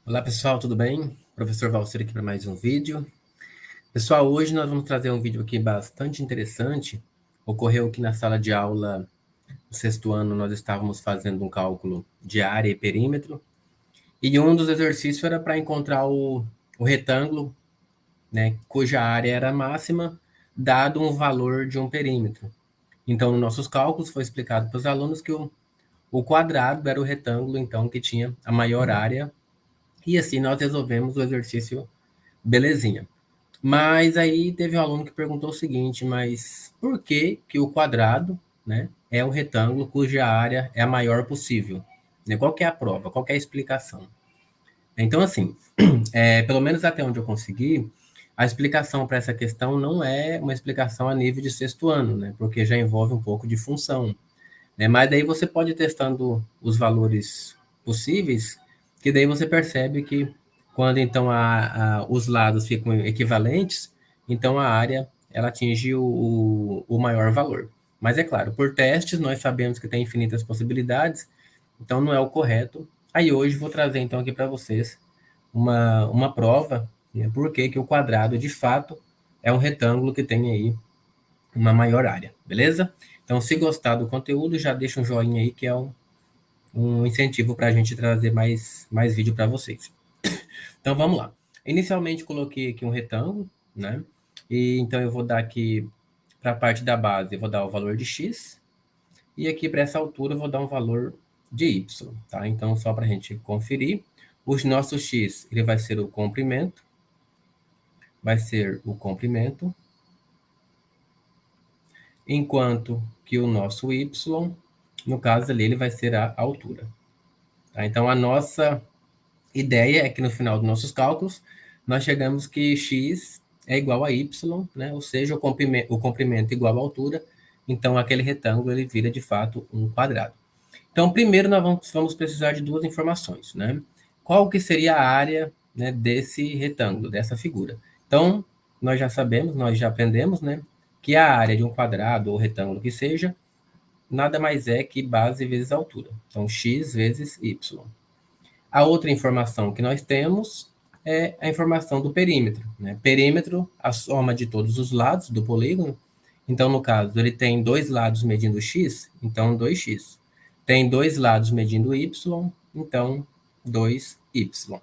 Olá pessoal, tudo bem? Professor Valcir aqui para mais um vídeo. Pessoal, hoje nós vamos trazer um vídeo aqui bastante interessante. Ocorreu que na sala de aula do sexto ano nós estávamos fazendo um cálculo de área e perímetro e um dos exercícios era para encontrar o retângulo, né, cuja área era máxima, dado um valor de um perímetro. Então, nos nossos cálculos foi explicado para os alunos que o quadrado era o retângulo, então, que tinha a maior área, e assim nós resolvemos o exercício belezinha. Mas aí teve um aluno que perguntou o seguinte, mas por que que o quadrado, né, é um retângulo cuja área é a maior possível? Né? Qual que é a prova? Qual que é a explicação? Então, assim, pelo menos até onde eu consegui, a explicação para essa questão não é uma explicação a nível de sexto ano, né, porque já envolve um pouco de função. Né? Mas daí você pode ir testando os valores possíveis, que daí você percebe que quando então os lados ficam equivalentes, então a área ela atinge o maior valor. Mas é claro, por testes nós sabemos que tem infinitas possibilidades, então não é o correto. Aí hoje vou trazer então aqui para vocês uma prova, né, por que o quadrado de fato é um retângulo que tem aí uma maior área, beleza? Então, se gostar do conteúdo, já deixa um joinha aí, que é um incentivo para a gente trazer mais vídeo para vocês. Então, vamos lá. Inicialmente, coloquei aqui um retângulo, né? E então, eu vou dar aqui, para a parte da base, eu vou dar o valor de x. E aqui, para essa altura, eu vou dar um valor de y, tá? Então, só para a gente conferir, o nosso x, ele vai ser o comprimento. Vai ser o comprimento. Enquanto que o nosso y, no caso ali, ele vai ser a altura. Tá? Então, a nossa ideia é que no final dos nossos cálculos, nós chegamos que x é igual a y, né? Ou seja, o comprimento igual à altura, então aquele retângulo ele vira de fato um quadrado. Então, primeiro nós vamos precisar de duas informações, né? Qual que seria a área, né, desse retângulo, dessa figura? Então, nós já sabemos, nós já aprendemos, né, que a área de um quadrado ou retângulo que seja, nada mais é que base vezes altura. Então, x vezes y. A outra informação que nós temos é a informação do perímetro. Né? Perímetro, a soma de todos os lados do polígono. Então, no caso, ele tem dois lados medindo x, então 2x. Tem dois lados medindo y, então 2y.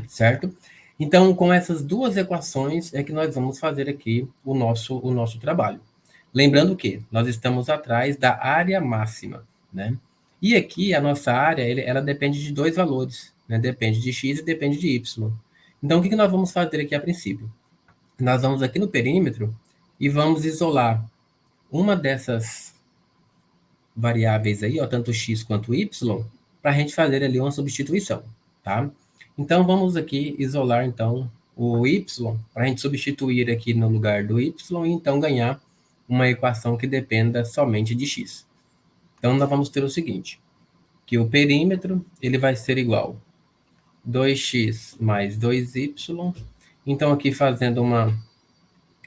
Certo? Então, com essas duas equações é que nós vamos fazer aqui o nosso trabalho. Lembrando que nós estamos atrás da área máxima, né? E aqui a nossa área, ela depende de dois valores, né? Depende de x e depende de y. Então, o que nós vamos fazer aqui a princípio? Nós vamos aqui no perímetro e vamos isolar uma dessas variáveis aí, ó, tanto x quanto y, para a gente fazer ali uma substituição, tá? Então, vamos aqui isolar, então, o y, para a gente substituir aqui no lugar do y, e então ganhar uma equação que dependa somente de x. Então, nós vamos ter o seguinte, que o perímetro ele vai ser igual 2x mais 2y. Então, aqui fazendo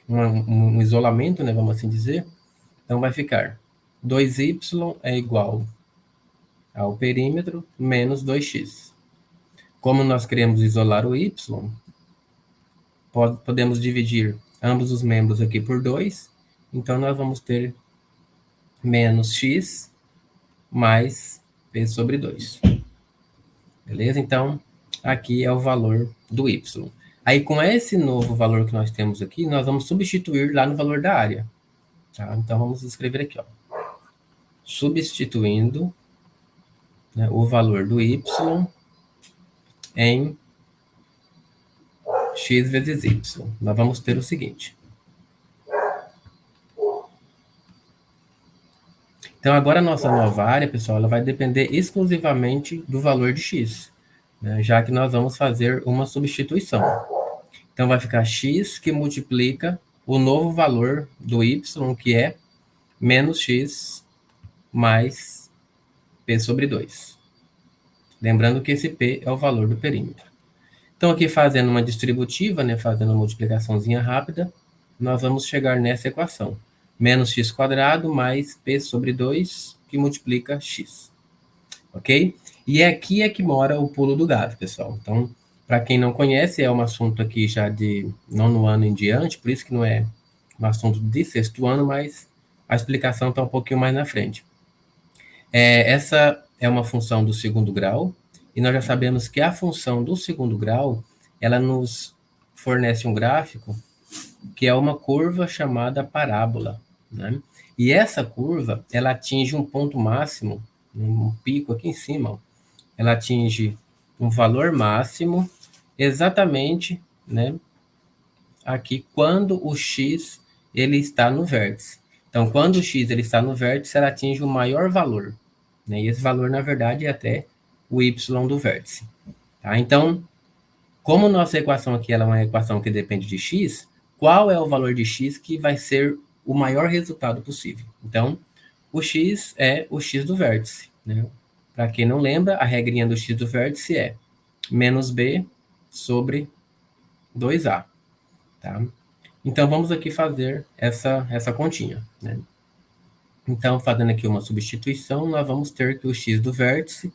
um isolamento, né, vamos assim dizer, então vai ficar 2y é igual ao perímetro menos 2x. Como nós queremos isolar o y, podemos dividir ambos os membros aqui por 2, então nós vamos ter menos x mais p sobre 2. Beleza? Então, aqui é o valor do y. Aí, com esse novo valor que nós temos aqui, nós vamos substituir lá no valor da área. Tá? Então, vamos escrever aqui, ó. Substituindo, né, o valor do y em x vezes y. Nós vamos ter o seguinte. Então, agora a nossa nova área, pessoal, ela vai depender exclusivamente do valor de x, né, já que nós vamos fazer uma substituição. Então, vai ficar x que multiplica o novo valor do y, que é menos x mais p sobre 2. Lembrando que esse p é o valor do perímetro. Então, aqui fazendo uma distributiva, né, fazendo uma multiplicaçãozinha rápida, nós vamos chegar nessa equação. Menos x quadrado mais p sobre 2, que multiplica x. Ok? E aqui é que mora o pulo do gato, pessoal. Então, para quem não conhece, é um assunto aqui já de nono ano em diante, por isso que não é um assunto de sexto ano, mas a explicação está um pouquinho mais na frente. Essa é uma função do segundo grau, e nós já sabemos que a função do segundo grau, ela nos fornece um gráfico que é uma curva chamada parábola, né? E essa curva, ela atinge um ponto máximo, um pico aqui em cima, ó. Ela atinge um valor máximo exatamente, né, aqui quando o x ele está no vértice. Então, quando o x ele está no vértice, ela atinge o maior valor, né? E esse valor, na verdade, é até o y do vértice. Tá? Então, como nossa equação aqui ela é uma equação que depende de x, qual é o valor de x que vai ser o maior resultado possível? Então, o x é o x do vértice, né? Para quem não lembra, a regrinha do x do vértice é menos b sobre 2a. Tá? Então, vamos aqui fazer essa continha. Né? Então, fazendo aqui uma substituição, nós vamos ter que o x do vértice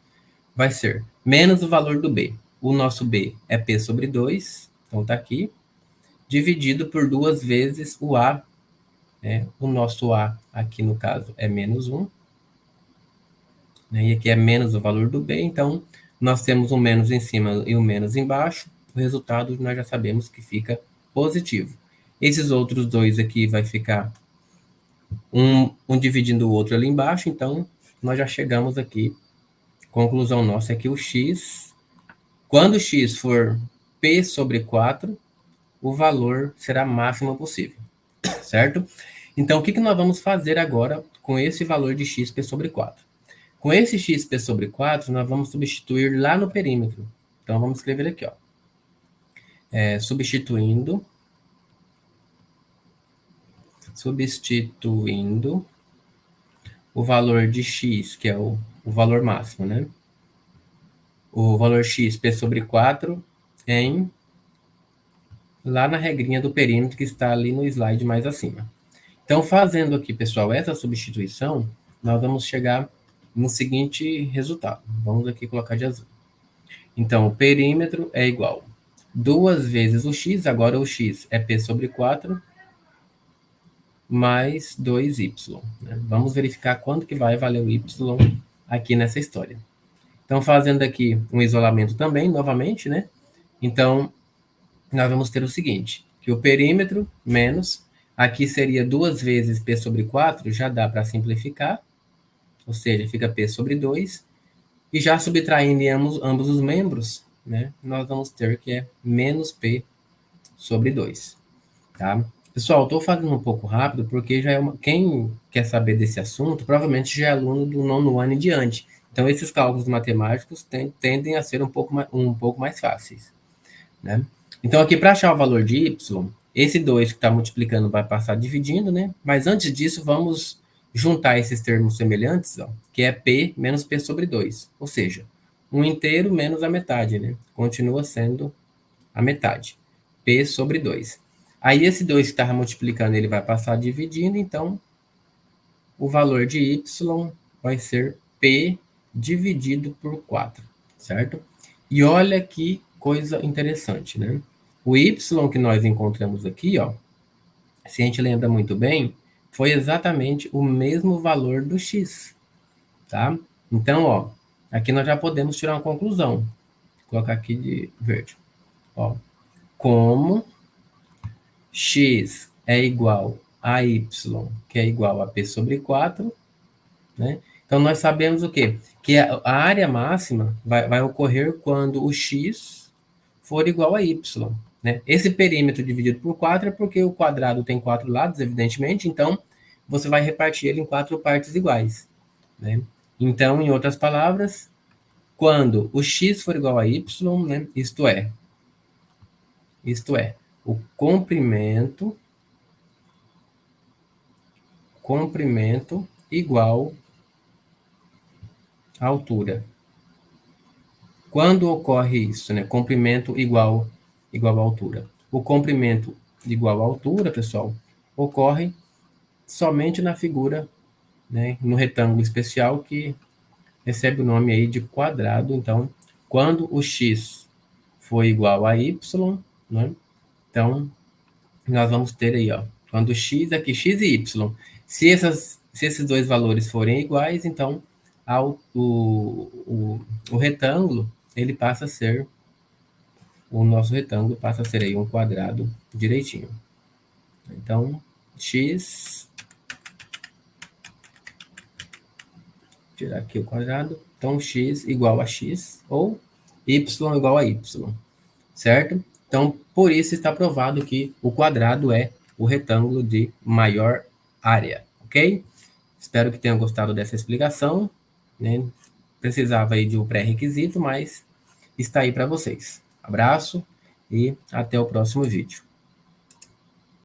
vai ser menos o valor do b. O nosso b é p sobre 2, então está aqui, dividido por 2 vezes o a. Né? O nosso a, aqui no caso, é menos 1. Né? E aqui é menos o valor do b, então nós temos um menos em cima e um menos embaixo. O resultado nós já sabemos que fica positivo. Esses outros dois aqui vai ficar um dividindo o outro ali embaixo, então nós já chegamos aqui. Conclusão nossa é que o x, quando o x for p sobre 4, o valor será máximo possível, certo? Então, o que nós vamos fazer agora com esse valor de xp sobre 4? Com esse xp sobre 4, nós vamos substituir lá no perímetro. Então, vamos escrever aqui, ó. Substituindo o valor de x, que é o valor máximo, né? O valor x, p sobre 4, lá na regrinha do perímetro que está ali no slide mais acima. Então, fazendo aqui, pessoal, essa substituição, nós vamos chegar no seguinte resultado. Vamos aqui colocar de azul. Então, o perímetro é igual 2 vezes o x, agora o x é p sobre 4, mais 2y. Né? Vamos verificar quanto que vai valer o y aqui nessa história. Então, fazendo aqui um isolamento também, novamente, né? Então, nós vamos ter o seguinte, que o perímetro menos, aqui seria 2 vezes p sobre 4, já dá para simplificar, ou seja, fica p sobre 2, e já subtraindo em ambos os membros, né, nós vamos ter que é menos p sobre 2. Tá? Pessoal, estou fazendo um pouco rápido, porque já quem quer saber desse assunto, provavelmente já é aluno do nono ano em diante. Então, esses cálculos matemáticos tendem a ser um pouco mais fáceis. Né? Então, aqui, para achar o valor de y, esse 2 que está multiplicando vai passar dividindo, né? Mas antes disso, vamos juntar esses termos semelhantes, ó, que é p menos p sobre 2. Ou seja, 1 inteiro menos a metade, né? Continua sendo a metade. P sobre 2. Aí, esse 2 que estava multiplicando, ele vai passar dividindo, então, o valor de y vai ser p dividido por 4, certo? E olha que coisa interessante, né? O y que nós encontramos aqui, ó, se a gente lembra muito bem, foi exatamente o mesmo valor do x, tá? Então, ó, aqui nós já podemos tirar uma conclusão. Vou colocar aqui de verde. Ó, como x é igual a y, que é igual a p sobre 4, né? Então, nós sabemos o quê? Que a área máxima vai ocorrer quando o x for igual a y. Né? Esse perímetro dividido por 4 é porque o quadrado tem 4 lados, evidentemente, então você vai repartir ele em 4 partes iguais. Né? Então, em outras palavras, quando o x for igual a y, né, isto é, o comprimento igual à altura. Quando ocorre isso, né? Comprimento igual à altura. O comprimento igual à altura, pessoal, ocorre somente na figura, né, no retângulo especial que recebe o nome aí de quadrado. Então, quando o x for igual a y, né? Então, nós vamos ter aí, ó, quando x aqui, x e y, se esses dois valores forem iguais, então o retângulo, ele passa a ser, o nosso retângulo passa a ser aí um quadrado direitinho. Então, x, tirar aqui o quadrado, então x igual a x, ou y igual a y, certo? Então, por isso está provado que o quadrado é o retângulo de maior área, ok? Espero que tenham gostado dessa explicação, né? Precisava aí de um pré-requisito, mas está aí para vocês. Abraço e até o próximo vídeo.